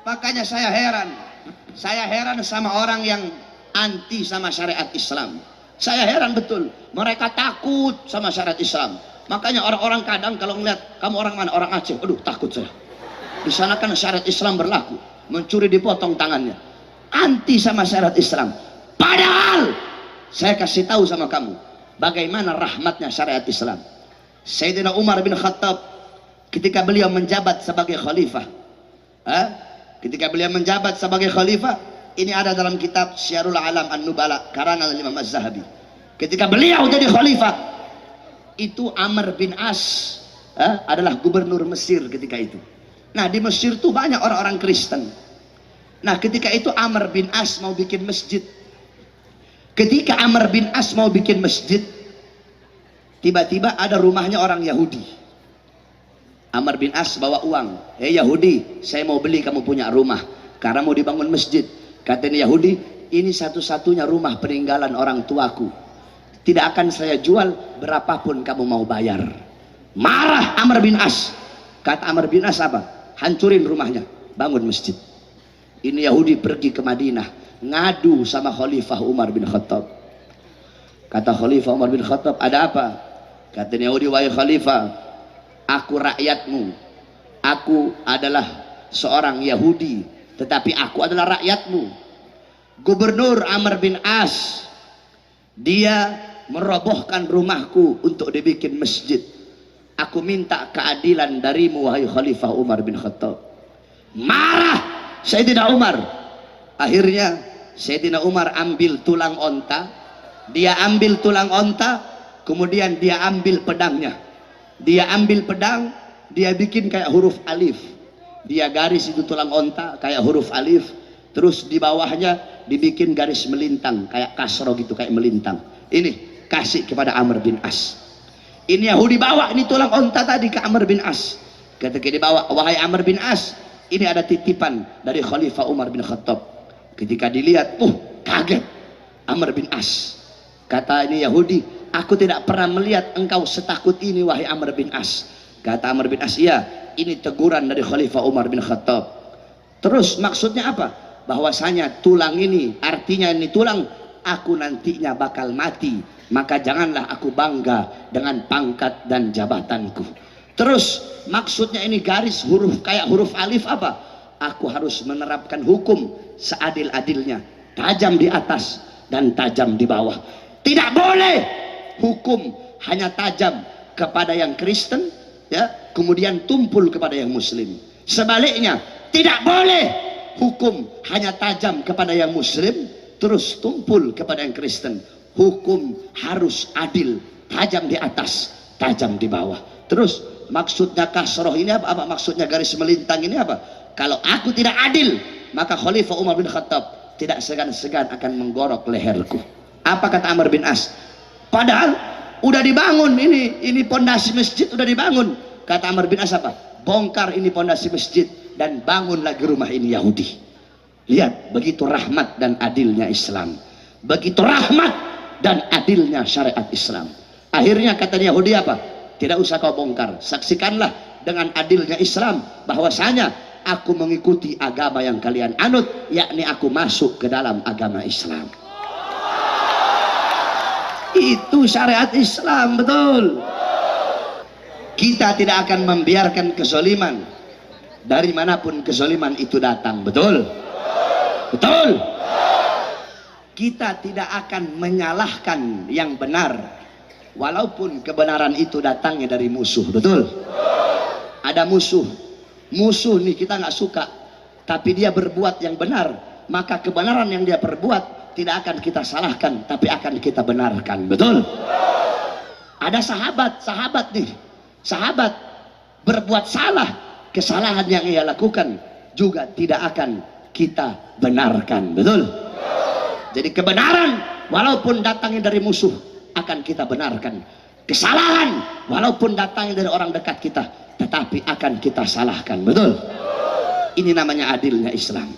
Makanya saya heran sama orang yang anti sama syariat Islam. Saya heran betul, mereka takut sama syariat Islam. Makanya orang-orang kadang kalau ngeliat kamu orang mana, orang Aceh, aduh takut saya. Di sana kan syariat Islam berlaku, mencuri dipotong tangannya. Anti sama syariat Islam. Padahal saya kasih tahu sama kamu bagaimana rahmatnya syariat Islam. Sayyidina Umar bin Khattab ketika beliau menjabat sebagai khalifah, ini ada dalam kitab Syiarul Alam An-Nubala karangan Imam Az-Zahabi. Ketika beliau jadi khalifah, itu Amr bin As adalah gubernur Mesir ketika itu. Nah, di Mesir tuh banyak orang-orang Kristen. Nah, ketika itu Amr bin As mau bikin masjid. Ketika Amr bin As mau bikin masjid, tiba-tiba ada rumahnya orang Yahudi. Amr bin As bawa uang. Yahudi, saya mau beli kamu punya rumah karena mau dibangun masjid. Katanya Yahudi, ini satu-satunya rumah peninggalan orang tuaku. Tidak akan saya jual berapapun kamu mau bayar. Marah Amr bin As. Kata Amr bin As apa? Hancurin rumahnya, bangun masjid. Ini Yahudi pergi ke Madinah, ngadu sama Khalifah Umar bin Khattab. Kata Khalifah Umar bin Khattab, ada apa? Kata Yahudi, wahai Khalifah, aku rakyatmu, aku adalah seorang Yahudi, tetapi aku adalah rakyatmu. Gubernur Amr bin As, dia merobohkan rumahku untuk dibikin masjid. Aku minta keadilan darimu, wahai Khalifah Umar bin Khattab. Marah Sayyidina Umar. Akhirnya Sayyidina Umar ambil tulang onta. Dia ambil tulang onta, kemudian dia ambil pedangnya. Dia ambil pedang, dia bikin kayak huruf alif. Dia garis itu tulang onta kayak huruf alif. Terus di bawahnya dibikin garis melintang kayak kasro gitu, kayak melintang. Ini kasih kepada Amr bin As. Ini Yahudi bawa ini tulang onta tadi ke Amr bin As. Ketika dibawa, wahai Amr bin As, ini ada titipan dari Khalifah Umar bin Khattab. Ketika dilihat, kaget Amr bin As. Kata ini Yahudi, aku tidak pernah melihat engkau setakut ini, wahai Amr bin As. Kata Amr bin As, iya, ini teguran dari Khalifah Umar bin Khattab. Terus maksudnya apa? Bahwasanya tulang ini, artinya ini tulang, aku nantinya bakal mati. Maka janganlah aku bangga dengan pangkat dan jabatanku. Terus maksudnya ini garis huruf kayak huruf alif apa? Aku harus menerapkan hukum seadil-adilnya, tajam di atas dan tajam di bawah. Tidak boleh hukum hanya tajam kepada yang Kristen, ya, kemudian tumpul kepada yang Muslim. Sebaliknya, tidak boleh hukum hanya tajam kepada yang Muslim terus tumpul kepada yang Kristen. Hukum harus adil, tajam di atas, tajam di bawah. Terus maksudnya kasroh ini apa? Maksudnya garis melintang ini apa? Kalau aku tidak adil, maka Khalifah Umar bin Khattab tidak segan-segan akan menggorok leherku. Apa kata Amr bin As? Padahal udah dibangun ini pondasi masjid udah dibangun. Kata Amr bin As apa? Bongkar ini pondasi masjid dan bangun lagi rumah ini Yahudi. Lihat, begitu rahmat dan adilnya Islam. Begitu rahmat dan adilnya syariat Islam. Akhirnya kata Yahudi apa? Tidak usah kau bongkar, saksikanlah dengan adilnya Islam bahwasanya aku mengikuti agama yang kalian anut, yakni aku masuk ke dalam agama Islam. Itu syariat Islam, betul. Kita tidak akan membiarkan kezaliman dari manapun kezaliman itu datang, betul? Betul. Kita tidak akan menyalahkan yang benar walaupun kebenaran itu datangnya dari musuh, betul? Ada musuh nih kita nggak suka, tapi dia berbuat yang benar, maka kebenaran yang dia perbuat tidak akan kita salahkan, tapi akan kita benarkan, betul? Ada sahabat nih, sahabat berbuat salah, kesalahan yang ia lakukan juga tidak akan kita benarkan, betul? Jadi kebenaran walaupun datangnya dari musuh akan kita benarkan. Kesalahan walaupun datangnya dari orang dekat kita tetapi akan kita salahkan. Betul? Ini namanya adilnya Islam.